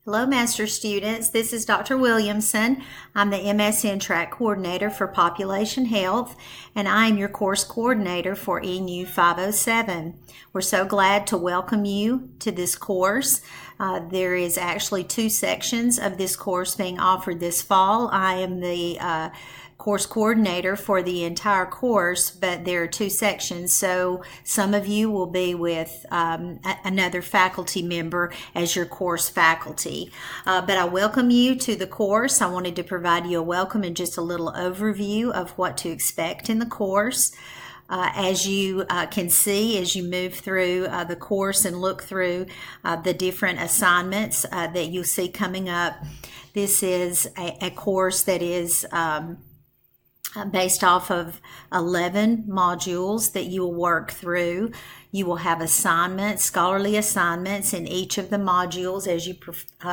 Hello, Master Students. This is Dr. Williamson. I'm the MSN Track Coordinator for Population Health, and I am your course coordinator for ENU 507. We're so glad to welcome you to this course. There is actually 2 sections of this course being offered this fall. I am the course coordinator for the entire course, but there are 2 sections, so some of you will be with another faculty member as your course faculty. But I welcome you to the course. I wanted to provide you a welcome and just a little overview of what to expect in the course. As you can see, as you move through the course and look through the different assignments that you'll see coming up, this is a course that is based off of 11 modules that you will work through. You will have assignments, scholarly assignments in each of the modules as you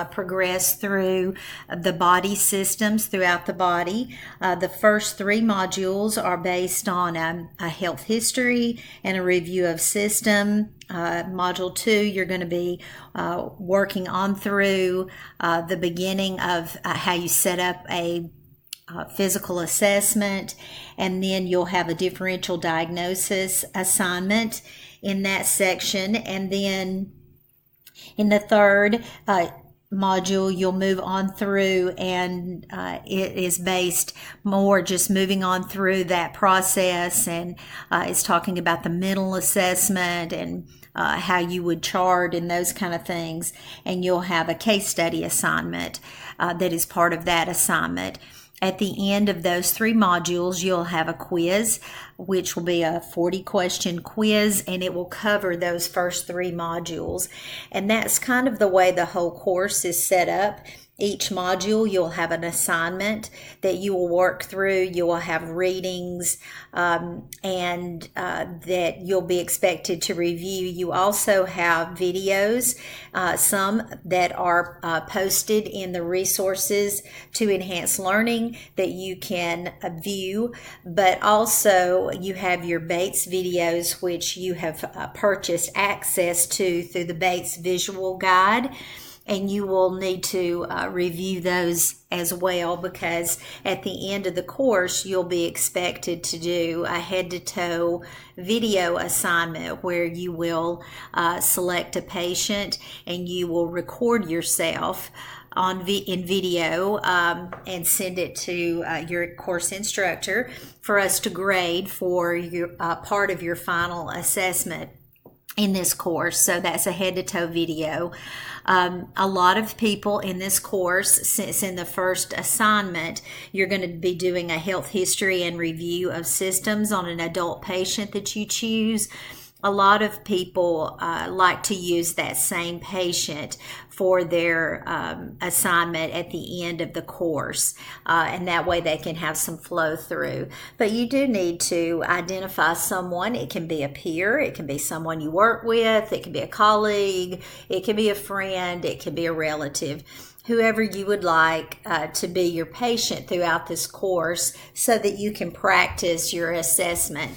progress through the body systems throughout the body. The first 3 modules are based on a health history and a review of system. Module 2, you're going to be working on through the beginning of how you set up a physical assessment, and then you'll have a differential diagnosis assignment in that section. And then in the third module, you'll move on through, and it is based more just moving on through that process, and it's talking about the mental assessment and how you would chart and those kind of things. And you'll have a case study assignment that is part of that assignment. At the end of those 3 modules, you'll have a quiz, which will be a 40-question quiz, and it will cover those first 3 modules. And that's kind of the way the whole course is set up. Each module, you'll have an assignment that you will work through. You will have readings and that you'll be expected to review. You also have videos, some that are posted in the resources to enhance learning that you can view, but also you have your Bates videos, which you have purchased access to through the Bates Visual Guide. And you will need to review those as well, because at the end of the course, you'll be expected to do a head-to-toe video assignment where you will select a patient and you will record yourself in video and send it to your course instructor for us to grade for your part of your final assessment in this course. So that's a head-to-toe video. A lot of people in this course, since in the first assignment, you're going to be doing a health history and review of systems on an adult patient that you choose. A lot of people like to use that same patient for their assignment at the end of the course, and that way they can have some flow through. But you do need to identify someone. It can be a peer, it can be someone you work with, it can be a colleague, it can be a friend, it can be a relative, whoever you would like to be your patient throughout this course so that you can practice your assessment.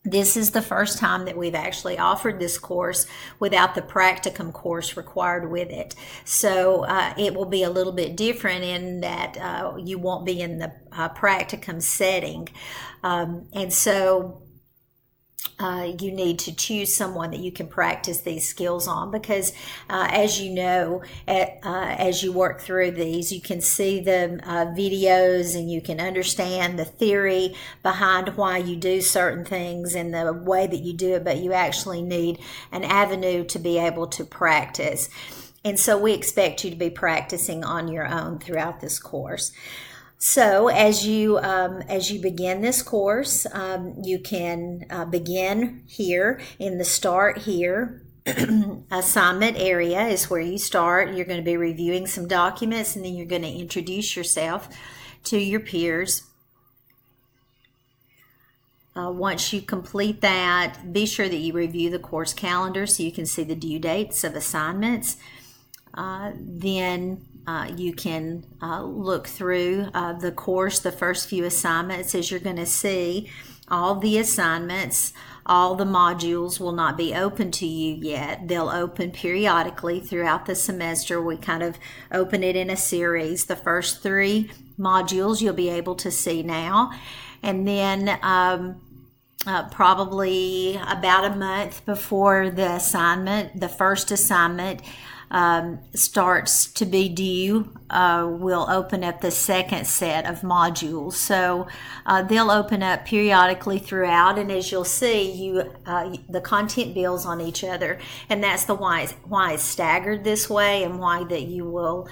This is the first time that we've actually offered this course without the practicum course required with it. So it will be a little bit different in that you won't be in the practicum setting. And so you need to choose someone that you can practice these skills on, because as you know, as you work through these, you can see the videos and you can understand the theory behind why you do certain things and the way that you do it, but you actually need an avenue to be able to practice. And so we expect you to be practicing on your own throughout this course. So as you begin this course, you can begin here in the Start Here assignment area is where you start. You're going to be reviewing some documents, and then you're going to introduce yourself to your peers. Once you complete that, be sure that you review the course calendar so you can see the due dates of assignments. Then you can look through the course, the first few assignments, as you're going to see all the assignments all the modules will not be open to you yet. They'll open periodically throughout the semester. We kind of open it in a series. The first 3 modules you'll be able to see now, and then probably about a month before the first assignment starts to be due, we'll open up the second set of modules. So they'll open up periodically throughout, and as you'll see, the content builds on each other, and that's why it's staggered this way, and why that you will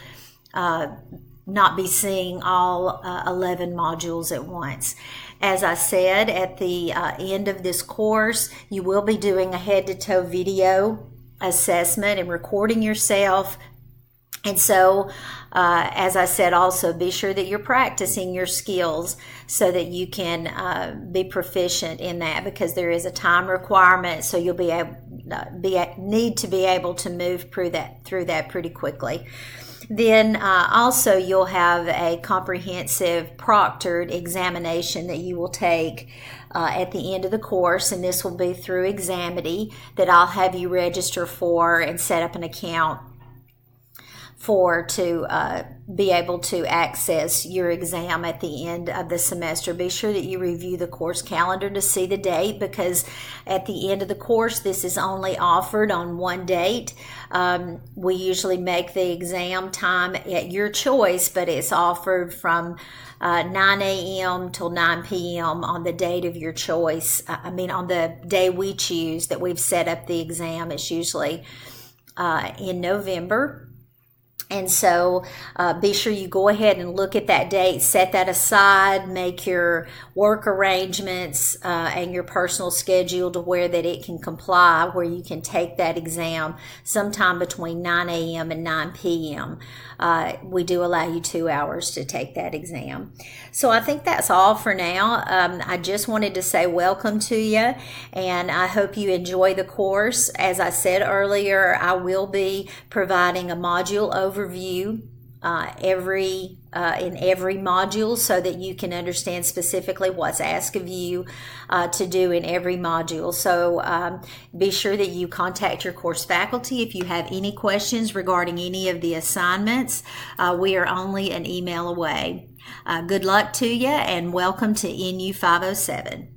not be seeing all 11 modules at once. As I said, at the end of this course, you will be doing a head-to-toe video assessment and recording yourself. And so, as I said, also be sure that you're practicing your skills so that you can be proficient in that, because there is a time requirement. So you'll need to be able to move through that pretty quickly. Then also you'll have a comprehensive proctored examination that you will take at the end of the course, and this will be through Examity that I'll have you register for and set up an account to be able to access your exam at the end of the semester. Be sure that you review the course calendar to see the date, because at the end of the course, this is only offered on one date. We usually make the exam time at your choice, but it's offered from 9 a.m. till 9 p.m. on the date of your choice. On the day we choose that we've set up the exam. It's usually in November. And so be sure you go ahead and look at that date, set that aside, make your work arrangements and your personal schedule to where that it can comply, where you can take that exam sometime between 9 a.m. and 9 p.m. We do allow you 2 hours to take that exam. So I think that's all for now. I just wanted to say welcome to you, and I hope you enjoy the course. As I said earlier, I will be providing a module overview in every module, so that you can understand specifically what's asked of you to do in every module. So be sure that you contact your course faculty if you have any questions regarding any of the assignments. We are only an email away. Good luck to you, and welcome to NU 507.